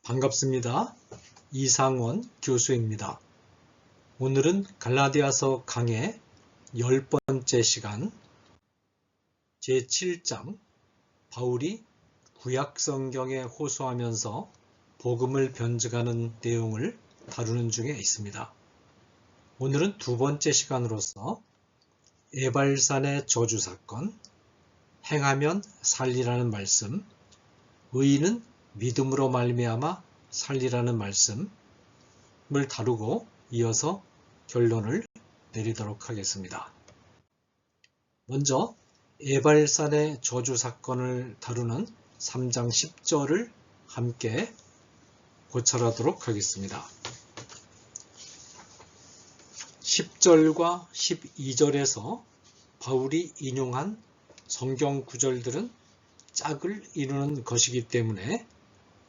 반갑습니다. 이상원 교수입니다. 오늘은 갈라디아서 강의 10번째 시간 제7장 바울이 구약성경에 호소하면서 복음을 변증하는 내용을 다루는 중에 있습니다. 오늘은 두 번째 시간으로서 에발산의 저주사건, 행하면 살리라는 말씀, 의인은 믿음으로 말미암아 살리라는 말씀을 다루고 이어서 결론을 내리도록 하겠습니다. 먼저 에발산의 저주사건을 다루는 3장 10절을 함께 고찰하도록 하겠습니다. 10절과 12절에서 바울이 인용한 성경 구절들은 짝을 이루는 것이기 때문에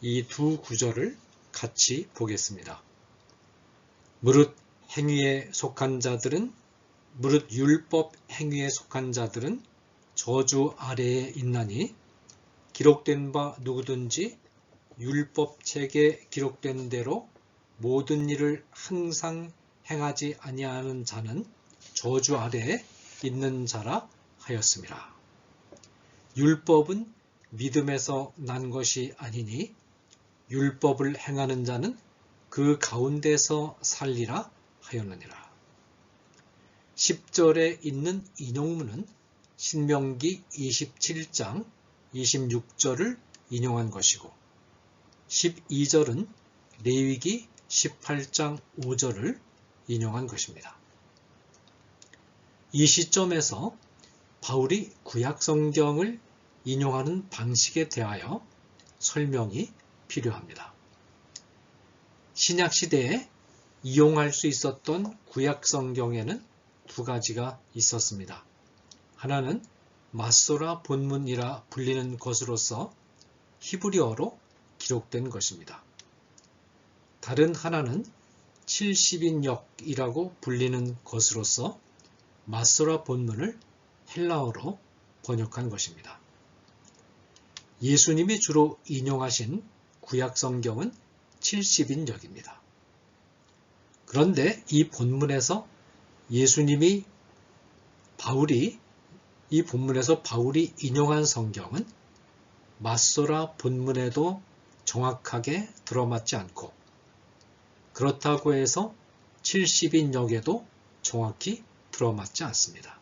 이 두 구절을 같이 보겠습니다. 무릇 행위에 속한 자들은 무릇 율법 행위에 속한 자들은 저주 아래에 있나니 기록된 바 누구든지 율법책에 기록된 대로 모든 일을 항상 행하지 아니하는 자는 저주 아래에 있는 자라 하였습니다. 율법은 믿음에서 난 것이 아니니 율법을 행하는 자는 그 가운데서 살리라 하였느니라. 10절에 있는 인용문은 신명기 27장 26절을 인용한 것이고 12절은 레위기 18장 5절을 인용한 것입니다. 이 시점에서 바울이 구약성경을 인용하는 방식에 대하여 설명이 필요합니다. 신약시대에 이용할 수 있었던 구약성경에는 두 가지가 있었습니다. 하나는 마소라 본문이라 불리는 것으로서 히브리어로 기록된 것입니다. 다른 하나는 70인역이라고 불리는 것으로서 마소라 본문을 헬라어로 번역한 것입니다. 예수님이 주로 인용하신 구약성경은 70인역입니다. 그런데 이 본문에서 바울이 인용한 성경은 마소라 본문에도 정확하게 들어맞지 않고 그렇다고 해서 70인역에도 정확히 들어맞지 않습니다.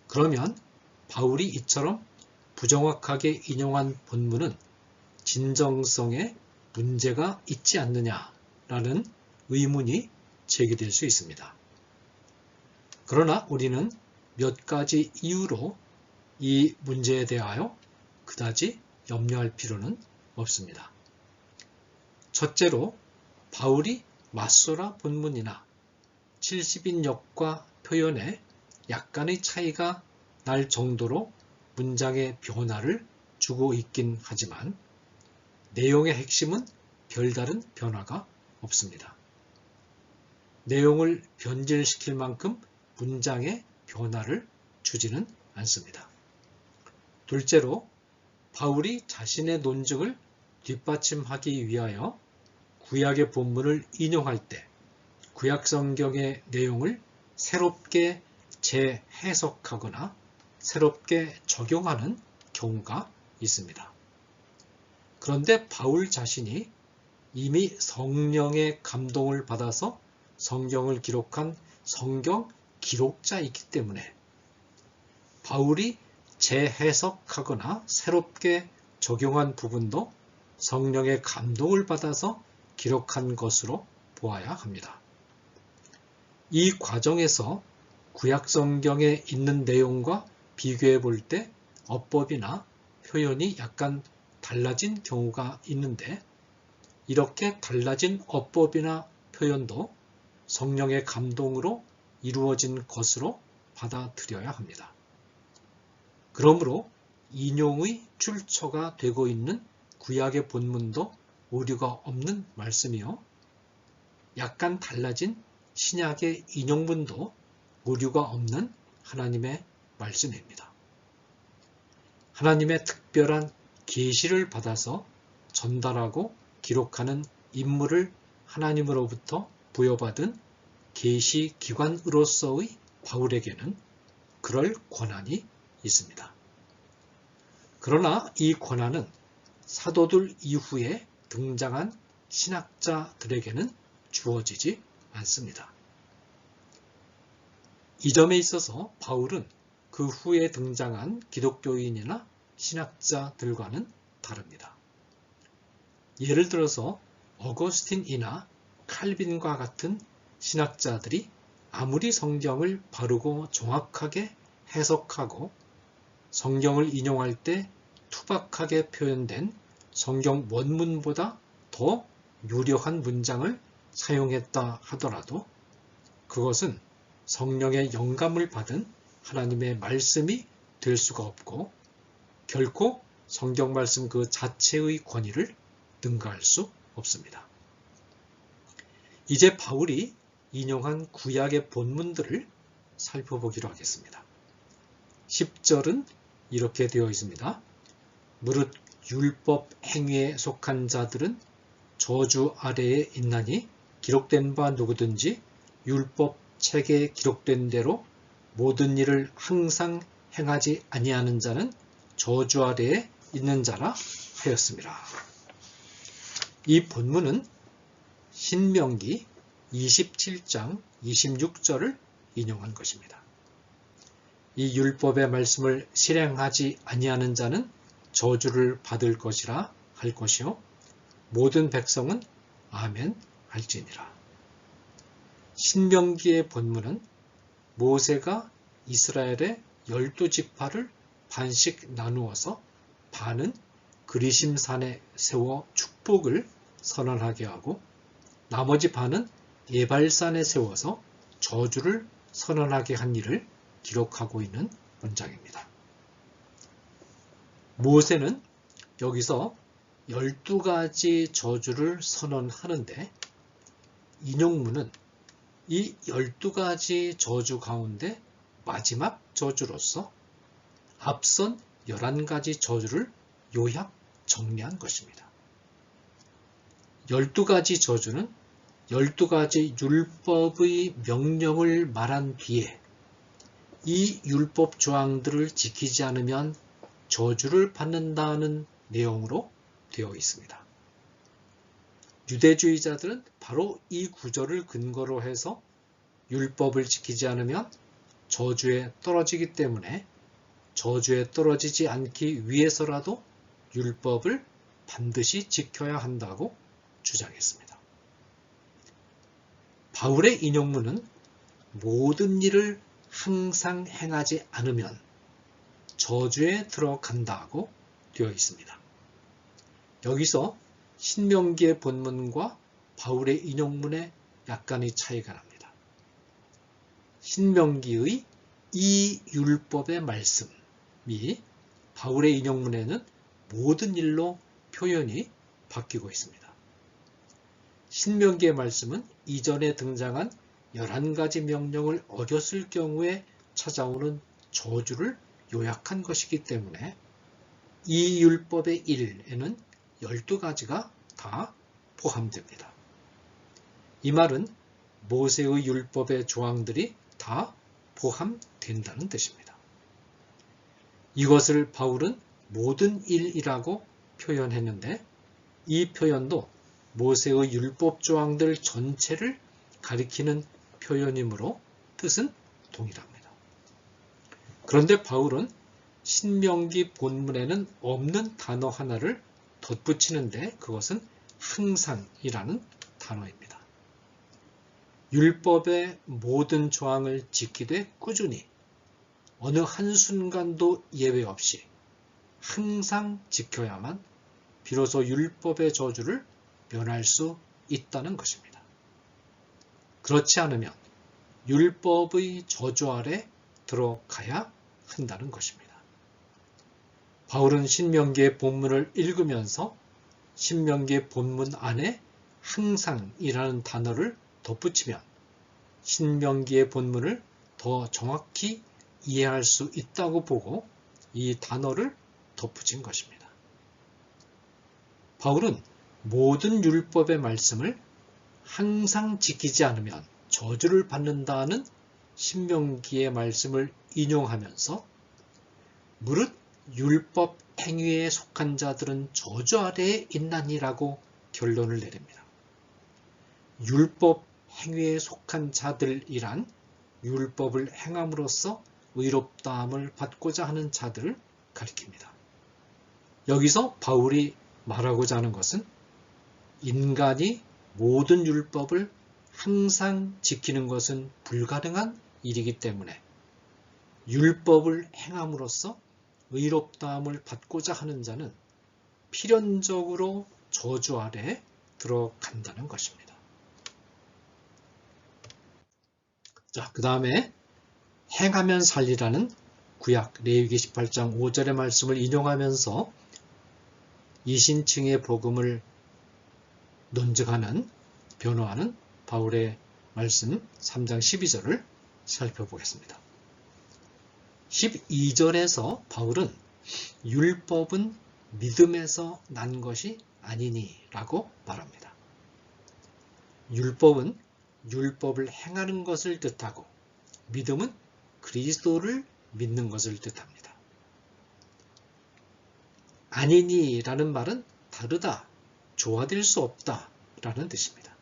그러면 바울이 이처럼 부정확하게 인용한 본문은 진정성에 문제가 있지 않느냐라는 의문이 제기될 수 있습니다. 그러나 우리는 몇 가지 이유로 이 문제에 대하여 그다지 염려할 필요는 없습니다. 첫째로 바울이 마소라 본문이나 70인역과 표현에 약간의 차이가 날 정도로 문장의 변화를 주고 있긴 하지만 내용의 핵심은 별다른 변화가 없습니다. 내용을 변질시킬 만큼 문장의 변화를 주지는 않습니다. 둘째로 바울이 자신의 논증을 뒷받침하기 위하여 구약의 본문을 인용할 때 구약성경의 내용을 새롭게 재해석하거나 새롭게 적용하는 경우가 있습니다. 그런데 바울 자신이 이미 성령의 감동을 받아서 성경을 기록한 성경 기록자이기 때문에 바울이 재해석하거나 새롭게 적용한 부분도 성령의 감동을 받아서 기록한 것으로 보아야 합니다. 이 과정에서 구약성경에 있는 내용과 비교해 볼 때 어법이나 표현이 약간 달라진 경우가 있는데 이렇게 달라진 어법이나 표현도 성령의 감동으로 이루어진 것으로 받아들여야 합니다. 그러므로 인용의 출처가 되고 있는 구약의 본문도 오류가 없는 말씀이요. 약간 달라진 신약의 인용문도 오류가 없는 하나님의 말씀입니다. 하나님의 특별한 계시를 받아서 전달하고 기록하는 임무를 하나님으로부터 부여받은 계시 기관으로서의 바울에게는 그럴 권한이 있습니다. 그러나 이 권한은 사도들 이후에 등장한 신학자들에게는 주어지지 않습니다. 이 점에 있어서 바울은 그 후에 등장한 기독교인이나 신학자들과는 다릅니다. 예를 들어서 어거스틴이나 칼빈과 같은 신학자들이 아무리 성경을 바르고 정확하게 해석하고 성경을 인용할 때 투박하게 표현된 성경 원문보다 더 유려한 문장을 사용했다 하더라도 그것은 성령의 영감을 받은 하나님의 말씀이 될 수가 없고 결코 성경 말씀 그 자체의 권위를 능가할 수 없습니다. 이제 바울이 인용한 구약의 본문들을 살펴보기로 하겠습니다. 10절은 이렇게 되어 있습니다. 무릇 율법 행위에 속한 자들은 저주 아래에 있나니 기록된 바 누구든지 율법 책에 기록된 대로 모든 일을 항상 행하지 아니하는 자는 저주 아래에 있는 자라 하였습니다. 이 본문은 신명기 27장 26절을 인용한 것입니다. 이 율법의 말씀을 실행하지 아니하는 자는 저주를 받을 것이라 할 것이요 모든 백성은 아멘 할지니라. 신명기의 본문은 모세가 이스라엘의 12지파를 반씩 나누어서 반은 그리심산에 세워 축복을 선언하게 하고 나머지 반은 예발산에 세워서 저주를 선언하게 한 일을 기록하고 있는 문장입니다. 모세는 여기서 12가지 저주를 선언하는데 인용문은 이 12가지 저주 가운데 마지막 저주로서 앞선 11가지 저주를 요약 정리한 것입니다. 12가지 저주는 12가지 율법의 명령을 말한 뒤에 이 율법 조항들을 지키지 않으면 저주를 받는다는 내용으로 되어 있습니다. 유대주의자들은 바로 이 구절을 근거로 해서 율법을 지키지 않으면 저주에 떨어지기 때문에 저주에 떨어지지 않기 위해서라도 율법을 반드시 지켜야 한다고 주장했습니다. 바울의 인용문은 모든 일을 항상 행하지 않으면 저주에 들어간다고 되어 있습니다. 여기서 신명기의 본문과 바울의 인용문에 약간의 차이가 납니다. 신명기의 이 율법의 말씀이 바울의 인용문에는 모든 일로 표현이 바뀌고 있습니다. 신명기의 말씀은 이전에 등장한 11가지 명령을 어겼을 경우에 찾아오는 저주를 요약한 것이기 때문에 이 율법의 일에는 12가지가 다 포함됩니다. 이 말은 모세의 율법의 조항들이 다 포함된다는 뜻입니다. 이것을 바울은 모든 일이라고 표현했는데 이 표현도 모세의 율법 조항들 전체를 가리키는 표현이므로 뜻은 동일합니다. 그런데 바울은 신명기 본문에는 없는 단어 하나를 덧붙이는데 그것은 항상이라는 단어입니다. 율법의 모든 조항을 지키되 꾸준히 어느 한순간도 예외 없이 항상 지켜야만 비로소 율법의 저주를 면할 수 있다는 것입니다. 그렇지 않으면 율법의 저주 아래 들어가야 한다는 것입니다. 바울은 신명기의 본문을 읽으면서 신명기의 본문 안에 항상이라는 단어를 덧붙이면 신명기의 본문을 더 정확히 이해할 수 있다고 보고 이 단어를 덧붙인 것입니다. 바울은 모든 율법의 말씀을 항상 지키지 않으면 저주를 받는다는 신명기의 말씀을 인용하면서 무릇 율법 행위에 속한 자들은 저주 아래에 있나니라고 결론을 내립니다. 율법 행위에 속한 자들이란 율법을 행함으로써 의롭다함을 받고자 하는 자들을 가리킵니다. 여기서 바울이 말하고자 하는 것은 인간이 모든 율법을 항상 지키는 것은 불가능한 일이기 때문에 율법을 행함으로써 의롭다함을 받고자 하는 자는 필연적으로 저주 아래에 들어간다는 것입니다. 자, 그 다음에 행하면 살리라는 구약 레위기 18장 5절의 말씀을 인용하면서 이신층의 복음을 논증하는, 변호하는 바울의 말씀 3장 12절을 살펴보겠습니다. 12절에서 바울은 율법은 믿음에서 난 것이 아니니 라고 말합니다. 율법은 율법을 행하는 것을 뜻하고 믿음은 그리스도를 믿는 것을 뜻합니다. 아니니 라는 말은 다르다, 조화될 수 없다 라는 뜻입니다.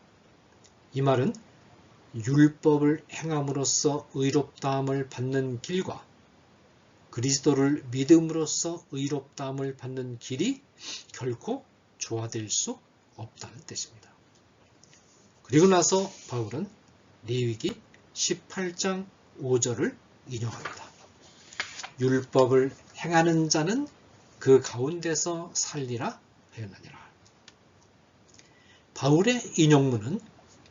이 말은 율법을 행함으로써 의롭다함을 받는 길과 그리스도를 믿음으로써 의롭다함을 받는 길이 결코 조화될 수 없다는 뜻입니다. 그리고 나서 바울은 레위기 18장 5절을 인용합니다. 율법을 행하는 자는 그 가운데서 살리라 하였느니라. 바울의 인용문은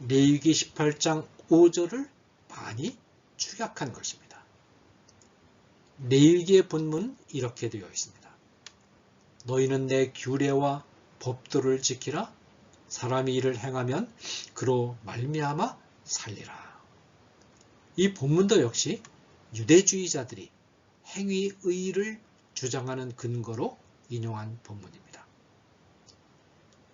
레위기 18장 5절을 많이 축약한 것입니다. 레위기의 본문은 이렇게 되어 있습니다. 너희는 내 규례와 법도를 지키라. 사람이 이를 행하면 그로 말미암아 살리라. 이 본문도 역시 유대주의자들이 행위의를 주장하는 근거로 인용한 본문입니다.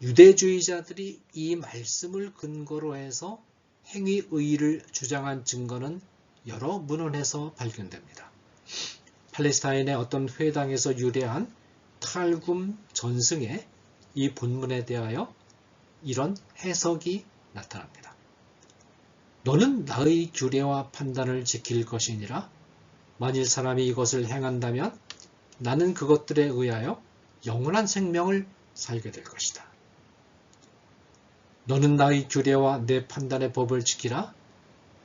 유대주의자들이 이 말씀을 근거로 해서 행위의를 주장한 증거는 여러 문헌에서 발견됩니다. 팔레스타인의 어떤 회당에서 유래한 탈굼 전승에 이 본문에 대하여 이런 해석이 나타납니다. 너는 나의 규례와 판단을 지킬 것이니라. 만일 사람이 이것을 행한다면 나는 그것들에 의하여 영원한 생명을 살게 될 것이다. 너는 나의 규례와 내 판단의 법을 지키라.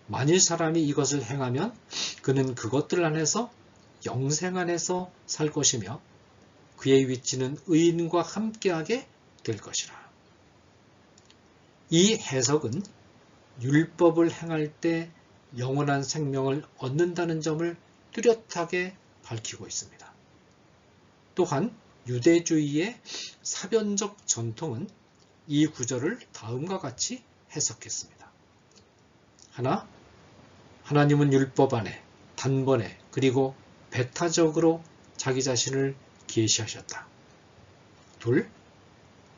만일 사람이 이것을 행하면 그는 그것들 안에서 영생 안에서 살 것이며 그의 위치는 의인과 함께하게 될 것이라. 이 해석은 율법을 행할 때 영원한 생명을 얻는다는 점을 뚜렷하게 밝히고 있습니다. 또한 유대주의의 사변적 전통은 이 구절을 다음과 같이 해석했습니다. 하나, 하나님은 율법 안에 단번에 그리고 배타적으로 자기 자신을 계시하셨다. 둘,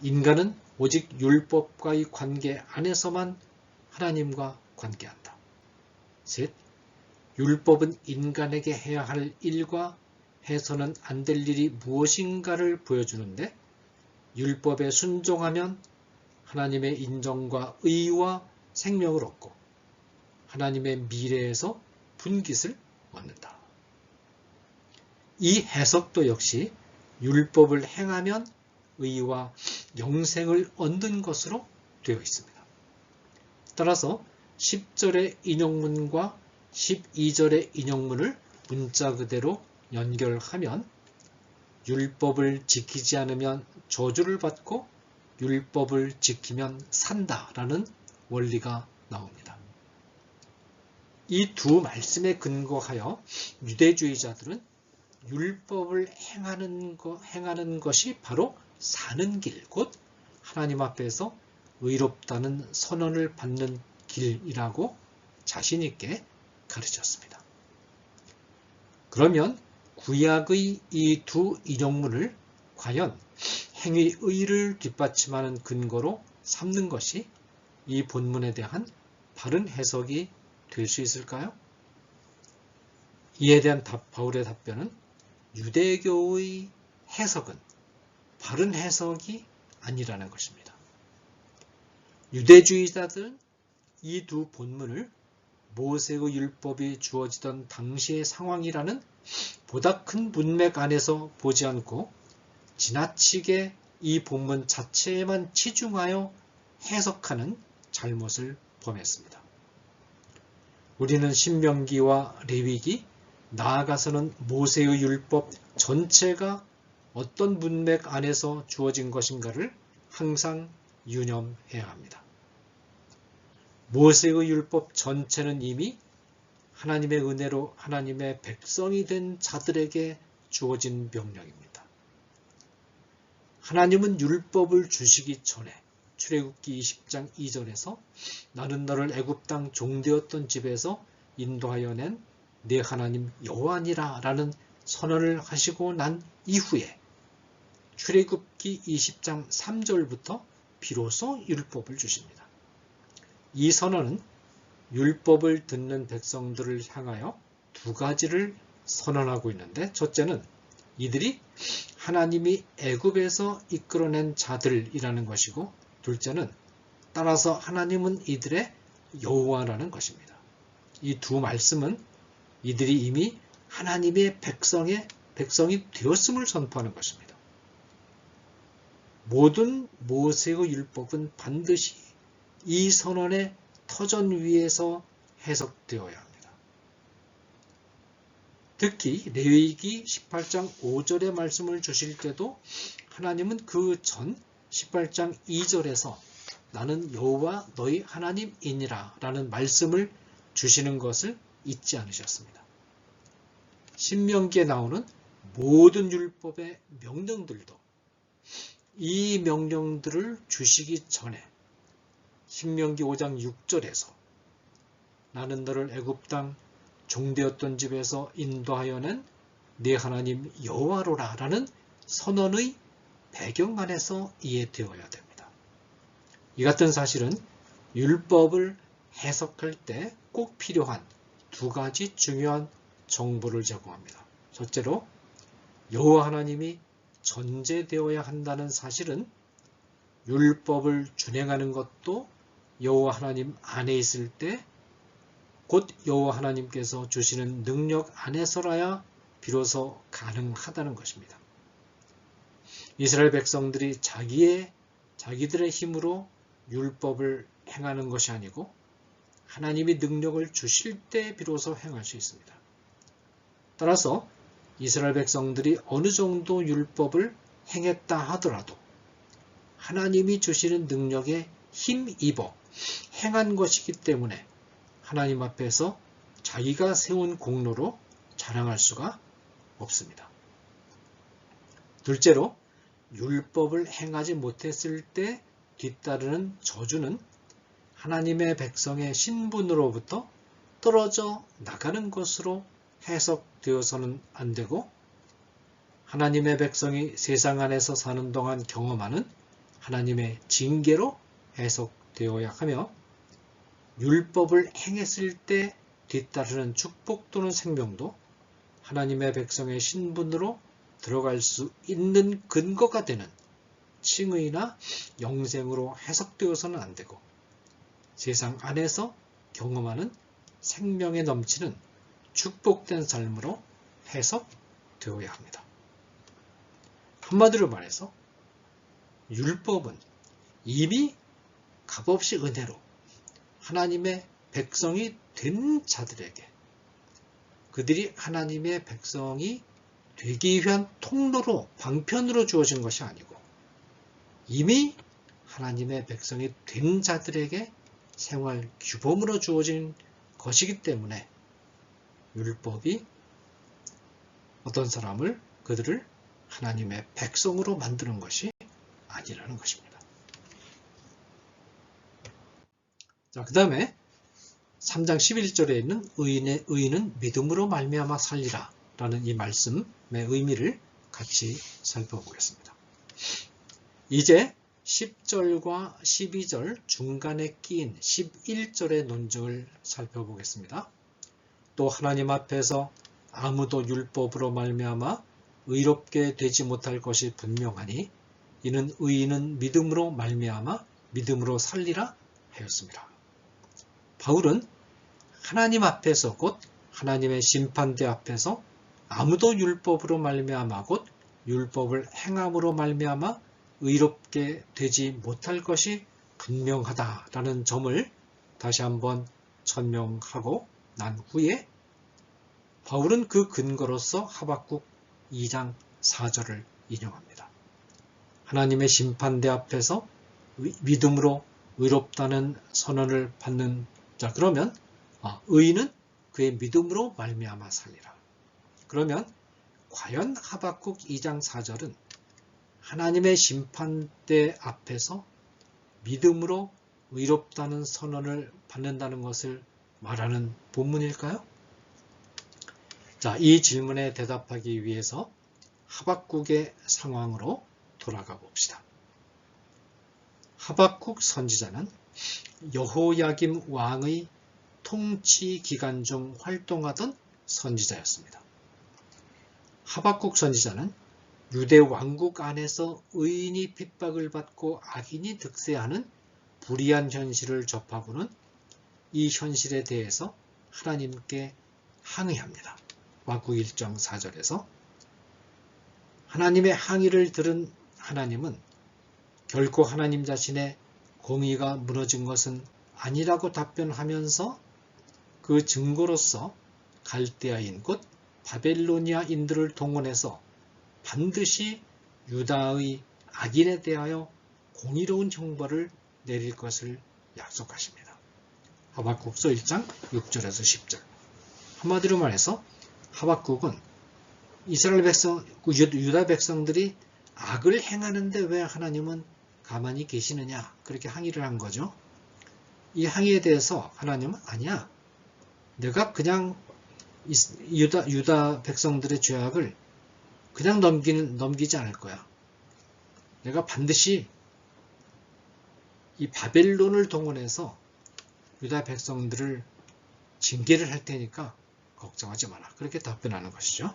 인간은 오직 율법과의 관계 안에서만 하나님과 관계한다. 셋, 율법은 인간에게 해야 할 일과 해서는 안 될 일이 무엇인가를 보여주는데 율법에 순종하면 하나님의 인정과 의와 생명을 얻고 하나님의 미래에서 분깃을 얻는다. 이 해석도 역시 율법을 행하면 의와 영생을 얻는 것으로 되어 있습니다. 따라서 10절의 인용문과 12절의 인용문을 문자 그대로 연결하면 율법을 지키지 않으면 저주를 받고 율법을 지키면 산다라는 원리가 나옵니다. 이 두 말씀에 근거하여 유대주의자들은 율법을 행하는 것이 바로 사는 길, 곧 하나님 앞에서 의롭다는 선언을 받는 길이라고 자신 있게 가르쳤습니다. 그러면 구약의 이 두 인용문을 과연 행위 의를 뒷받침하는 근거로 삼는 것이 이 본문에 대한 바른 해석이 될 수 있을까요? 이에 대한 바울의 답변은 유대교의 해석은 바른 해석이 아니라는 것입니다. 유대주의자들은 이 두 본문을 모세의 율법이 주어지던 당시의 상황이라는 보다 큰 문맥 안에서 보지 않고 지나치게 이 본문 자체에만 치중하여 해석하는 잘못을 범했습니다. 우리는 신명기와 레위기, 나아가서는 모세의 율법 전체가 어떤 문맥 안에서 주어진 것인가를 항상 유념해야 합니다. 모세의 율법 전체는 이미 하나님의 은혜로 하나님의 백성이 된 자들에게 주어진 명령입니다. 하나님은 율법을 주시기 전에 출애굽기 20장 2절에서 나는 너를 애굽 땅 종되었던 집에서 인도하여 낸 내 하나님 여호와니라 라는 선언을 하시고 난 이후에 출애굽기 20장 3절부터 비로소 율법을 주십니다. 이 선언은 율법을 듣는 백성들을 향하여 두 가지를 선언하고 있는데, 첫째는 이들이 하나님이 애굽에서 이끌어낸 자들이라는 것이고, 둘째는 따라서 하나님은 이들의 여호와라는 것입니다. 이 두 말씀은 이들이 이미 하나님의 백성이 되었음을 선포하는 것입니다. 모든 모세의 율법은 반드시 이 선언의 터전 위에서 해석되어야 합니다. 특히 레위기 18장 5절의 말씀을 주실 때도 하나님은 그 전 18장 2절에서 나는 여호와 너희 하나님이니라 라는 말씀을 주시는 것을 잊지 않으셨습니다. 신명기에 나오는 모든 율법의 명령들도 이 명령들을 주시기 전에 신명기 5장 6절에서 나는 너를 애굽 땅 종되었던 집에서 인도하여 낸 네 하나님 여호와로라 라는 선언의 배경 안에서 이해되어야 됩니다. 이 같은 사실은 율법을 해석할 때 꼭 필요한 두 가지 중요한 정보를 제공합니다. 첫째로 여호와 하나님이 전제되어야 한다는 사실은 율법을 준행하는 것도 여호와 하나님 안에 있을 때 곧 여호와 하나님께서 주시는 능력 안에서라야 비로소 가능하다는 것입니다. 이스라엘 백성들이 자기들의 힘으로 율법을 행하는 것이 아니고 하나님이 능력을 주실 때 비로소 행할 수 있습니다. 따라서 이스라엘 백성들이 어느 정도 율법을 행했다 하더라도 하나님이 주시는 능력에 힘입어 행한 것이기 때문에 하나님 앞에서 자기가 세운 공로로 자랑할 수가 없습니다. 둘째로 율법을 행하지 못했을 때 뒤따르는 저주는 하나님의 백성의 신분으로부터 떨어져 나가는 것으로 해석되어서는 안 되고, 하나님의 백성이 세상 안에서 사는 동안 경험하는 하나님의 징계로 해석되어야 하며, 율법을 행했을 때 뒤따르는 축복 또는 생명도 하나님의 백성의 신분으로 들어갈 수 있는 근거가 되는 칭의나 영생으로 해석되어서는 안 되고, 세상 안에서 경험하는 생명에 넘치는 축복된 삶으로 해석되어야 합니다. 한마디로 말해서 율법은 이미 값없이 은혜로 하나님의 백성이 된 자들에게, 그들이 하나님의 백성이 되기 위한 통로로, 방편으로 주어진 것이 아니고 이미 하나님의 백성이 된 자들에게 생활 규범으로 주어진 것이기 때문에 율법이 어떤 사람을, 그들을 하나님의 백성으로 만드는 것이 아니라는 것입니다. 자, 그 다음에 3장 11절에 있는 의인은 믿음으로 말미암아 살리라 라는 이 말씀의 의미를 같이 살펴보겠습니다. 이제 10절과 12절 중간에 끼인 11절의 논증을 살펴보겠습니다. 또 하나님 앞에서 아무도 율법으로 말미암아 의롭게 되지 못할 것이 분명하니 이는 의인은 믿음으로 말미암아 믿음으로 살리라 하였습니다. 바울은 하나님 앞에서 곧 하나님의 심판대 앞에서 아무도 율법으로 말미암아 곧 율법을 행함으로 말미암아 의롭게 되지 못할 것이 분명하다라는 점을 다시 한번 천명하고 난 후에 바울은 그 근거로서 하박국 2장 4절을 인용합니다. 하나님의 심판대 앞에서 믿음으로 의롭다는 선언을 받는 자, 그러면 의인은 그의 믿음으로 말미암아 살리라. 그러면 과연 하박국 2장 4절은 하나님의 심판대 앞에서 믿음으로 의롭다는 선언을 받는다는 것을 말하는 본문일까요? 자, 이 질문에 대답하기 위해서 하박국의 상황으로 돌아가 봅시다. 하박국 선지자는 여호야김 왕의 통치 기간 중 활동하던 선지자였습니다. 하박국 선지자는 유대 왕국 안에서 의인이 핍박을 받고 악인이 득세하는 불의한 현실을 접하고는 이 현실에 대해서 하나님께 항의합니다. 하박국 1장 4절에서 하나님의 항의를 들은 하나님은 결코 하나님 자신의 공의가 무너진 것은 아니라고 답변하면서 그 증거로서 갈대아인 곧 바벨로니아인들을 동원해서 반드시 유다의 악인에 대하여 공의로운 형벌을 내릴 것을 약속하십니다. 하박국서 1장 6절에서 10절. 한마디로 말해서 하박국은 이스라엘 백성, 유다 백성들이 악을 행하는데 왜 하나님은 가만히 계시느냐, 그렇게 항의를 한 거죠. 이 항의에 대해서 하나님은 아니야, 내가 그냥 유다 백성들의 죄악을 그냥 넘기지 않을 거야. 내가 반드시 이 바벨론을 동원해서 유다 백성들을 징계를 할 테니까 걱정하지 마라. 그렇게 답변하는 것이죠.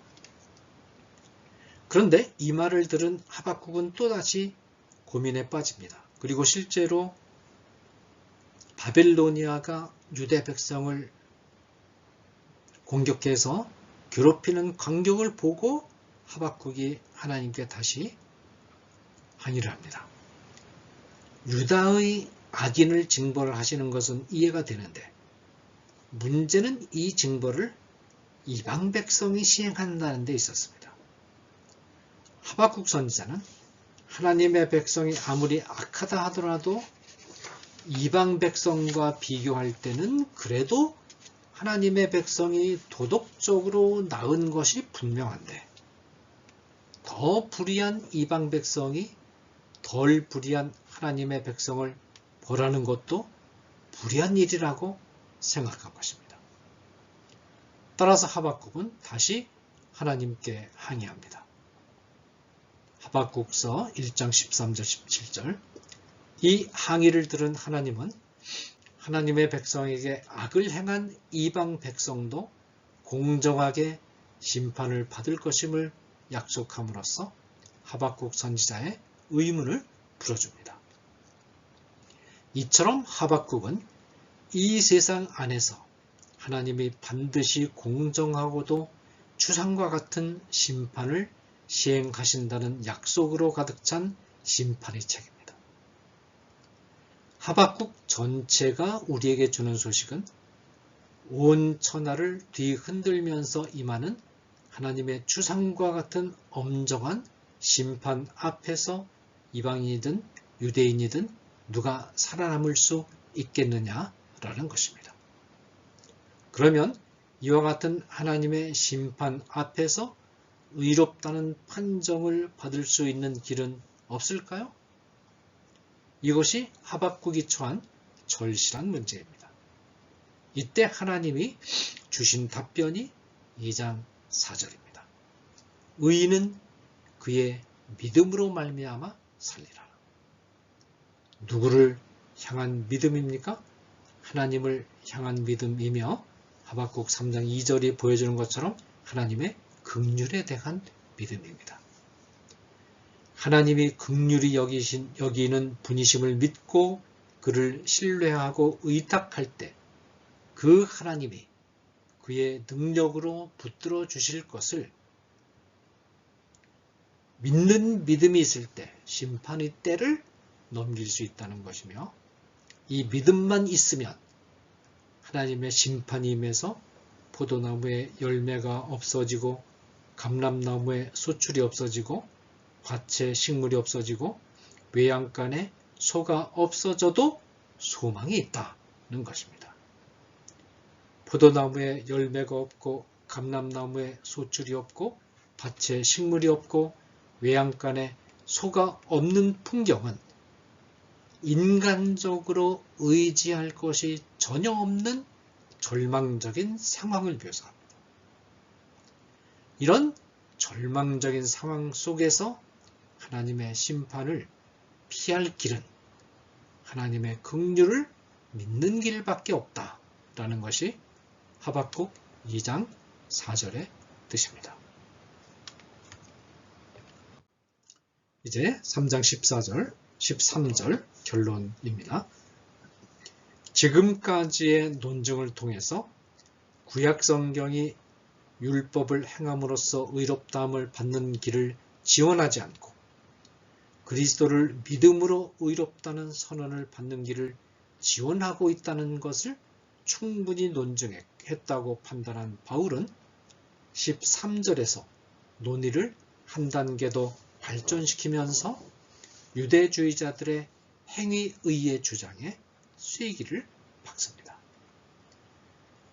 그런데 이 말을 들은 하박국은 또다시 고민에 빠집니다. 그리고 실제로 바벨로니아가 유대 백성을 공격해서 괴롭히는 광경을 보고 하박국이 하나님께 다시 항의를 합니다. 유다의 악인을 징벌을 하시는 것은 이해가 되는데 문제는 이 징벌을 이방 백성이 시행한다는 데 있었습니다. 하박국 선지자는 하나님의 백성이 아무리 악하다 하더라도 이방 백성과 비교할 때는 그래도 하나님의 백성이 도덕적으로 나은 것이 분명한데 더 불의한 이방 백성이 덜 불의한 하나님의 백성을 벌하는 것도 불의한 일이라고 생각한 것입니다. 따라서 하박국은 다시 하나님께 항의합니다. 하박국서 1장 13절 17절. 이 항의를 들은 하나님은 하나님의 백성에게 악을 행한 이방 백성도 공정하게 심판을 받을 것임을 약속함으로써 하박국 선지자의 의문을 풀어줍니다. 이처럼 하박국은 이 세상 안에서 하나님이 반드시 공정하고도 추상과 같은 심판을 시행하신다는 약속으로 가득 찬 심판의 책입니다. 하박국 전체가 우리에게 주는 소식은 온 천하를 뒤흔들면서 임하는 하나님의 추상과 같은 엄정한 심판 앞에서 이방인이든 유대인이든 누가 살아남을 수 있겠느냐라는 것입니다. 그러면 이와 같은 하나님의 심판 앞에서 의롭다는 판정을 받을 수 있는 길은 없을까요? 이것이 하박국이 처한 절실한 문제입니다. 이때 하나님이 주신 답변이 2장 4절입니다. 의인은 그의 믿음으로 말미암아 살리라. 누구를 향한 믿음입니까? 하나님을 향한 믿음이며 하박국 3장 2절이 보여주는 것처럼 하나님의 긍휼에 대한 믿음입니다. 하나님이 긍휼히 여기는 분이심을 믿고 그를 신뢰하고 의탁할 때 그 하나님이 그의 능력으로 붙들어 주실 것을 믿는 믿음이 있을 때 심판의 때를 넘길 수 있다는 것이며, 이 믿음만 있으면 하나님의 심판이 임해서 포도나무의 열매가 없어지고 감람나무의 소출이 없어지고 밭에 식물이 없어지고 외양간에 소가 없어져도 소망이 있다는 것입니다. 포도나무에 열매가 없고 감람나무에 소출이 없고 밭에 식물이 없고 외양간에 소가 없는 풍경은 인간적으로 의지할 것이 전혀 없는 절망적인 상황을 묘사합니다. 이런 절망적인 상황 속에서 하나님의 심판을 피할 길은 하나님의 긍휼을 믿는 길밖에 없다라는 것이 하박국 2장 4절의 뜻입니다. 이제 3장 14절, 13절 결론입니다. 지금까지의 논증을 통해서 구약성경이 율법을 행함으로써 의롭다함을 받는 길을 지원하지 않고 그리스도를 믿음으로 의롭다는 선언을 받는 길을 지원하고 있다는 것을 충분히 논증했다고 판단한 바울은 13절에서 논의를 한 단계 더 발전시키면서 유대주의자들의 행위의의 주장에 쐐기를 박습니다.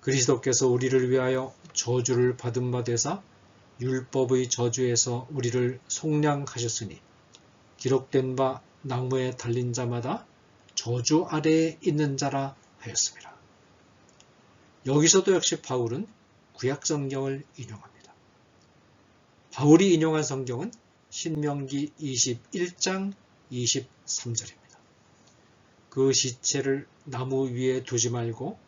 그리스도께서 우리를 위하여 저주를 받은 바 되사 율법의 저주에서 우리를 속량하셨으니 기록된 바 나무에 달린 자마다 저주 아래에 있는 자라 하였습니다. 여기서도 역시 바울은 구약성경을 인용합니다. 바울이 인용한 성경은 신명기 21장 23절입니다. 그 시체를 나무 위에 두지 말고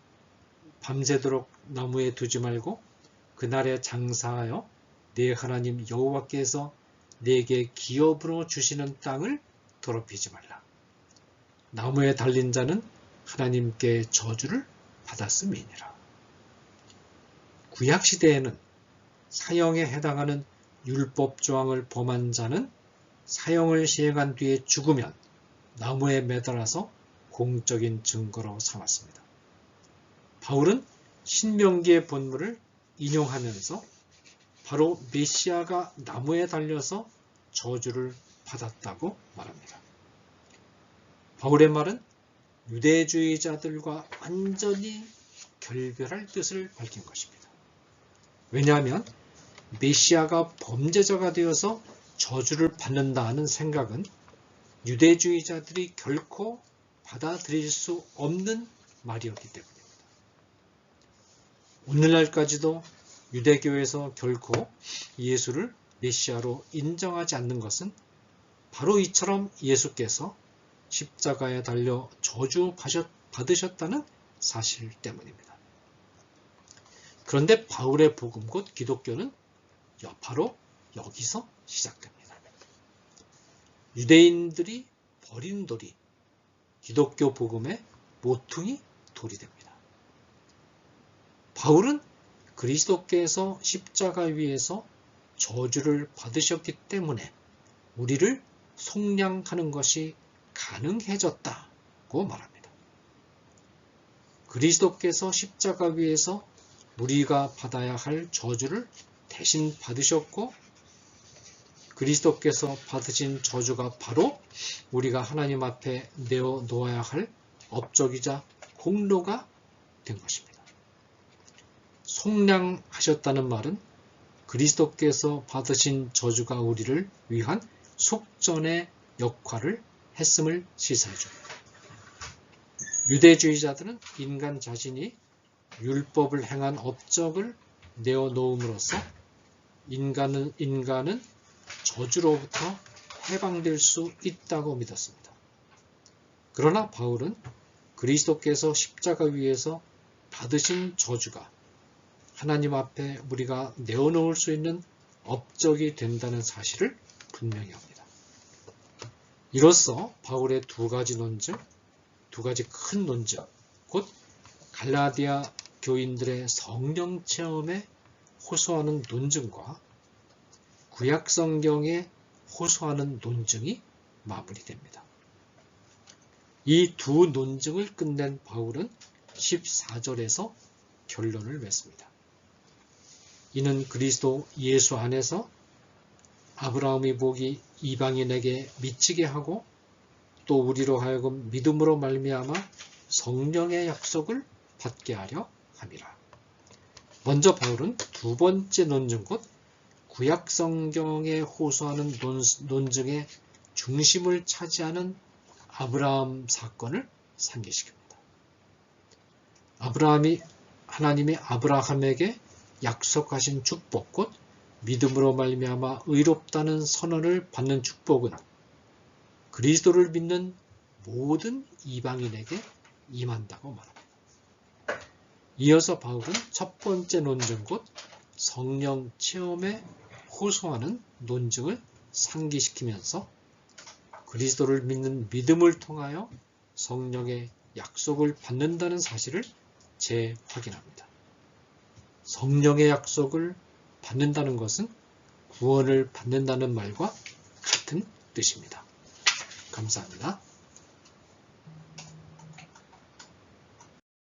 밤새도록 나무에 두지 말고 그날에 장사하여 네 하나님 여호와께서 네게 기업으로 주시는 땅을 더럽히지 말라. 나무에 달린 자는 하나님께 저주를 받았음이니라. 구약시대에는 사형에 해당하는 율법조항을 범한 자는 사형을 시행한 뒤에 죽으면 나무에 매달아서 공적인 증거로 삼았습니다. 바울은 신명기의 본문을 인용하면서 바로 메시아가 나무에 달려서 저주를 받았다고 말합니다. 바울의 말은 유대주의자들과 완전히 결별할 뜻을 밝힌 것입니다. 왜냐하면 메시아가 범죄자가 되어서 저주를 받는다 하는 생각은 유대주의자들이 결코 받아들일 수 없는 말이었기 때문입니다. 오늘날까지도 유대교에서 결코 예수를 메시아로 인정하지 않는 것은 바로 이처럼 예수께서 십자가에 달려 저주 받으셨다는 사실 때문입니다. 그런데 바울의 복음 곧 기독교는 바로 여기서 시작됩니다. 유대인들이 버린 돌이 기독교 복음의 모퉁이 돌이 됩니다. 바울은 그리스도께서 십자가 위에서 저주를 받으셨기 때문에 우리를 속량하는 것이 가능해졌다고 말합니다. 그리스도께서 십자가 위에서 우리가 받아야 할 저주를 대신 받으셨고 그리스도께서 받으신 저주가 바로 우리가 하나님 앞에 내어 놓아야 할 업적이자 공로가 된 것입니다. 속량하셨다는 말은 그리스도께서 받으신 저주가 우리를 위한 속전의 역할을 했음을 시사해 줍니다. 유대주의자들은 인간 자신이 율법을 행한 업적을 내어놓음으로써 인간은 저주로부터 해방될 수 있다고 믿었습니다. 그러나 바울은 그리스도께서 십자가 위에서 받으신 저주가 하나님 앞에 우리가 내어놓을 수 있는 업적이 된다는 사실을 분명히 합니다. 이로써 바울의 두 가지 큰 논증, 곧 갈라디아 교인들의 성령 체험에 호소하는 논증과 구약 성경에 호소하는 논증이 마무리됩니다. 이 두 논증을 끝낸 바울은 14절에서 결론을 맺습니다. 이는 그리스도 예수 안에서 아브라함의 복이 이방인에게 미치게 하고 또 우리로 하여금 믿음으로 말미암아 성령의 약속을 받게 하려 함이라. 먼저 바울은 두 번째 논증 곧 구약 성경에 호소하는 논증의 중심을 차지하는 아브라함 사건을 상기시킵니다. 하나님이 아브라함에게 약속하신 축복 곧 믿음으로 말미암아 의롭다는 선언을 받는 축복은 그리스도를 믿는 모든 이방인에게 임한다고 말합니다. 이어서 바울은 첫 번째 논증 곧 성령 체험에 호소하는 논증을 상기시키면서 그리스도를 믿는 믿음을 통하여 성령의 약속을 받는다는 사실을 재확인합니다. 성령의 약속을 받는다는 것은 구원을 받는다는 말과 같은 뜻입니다. 감사합니다.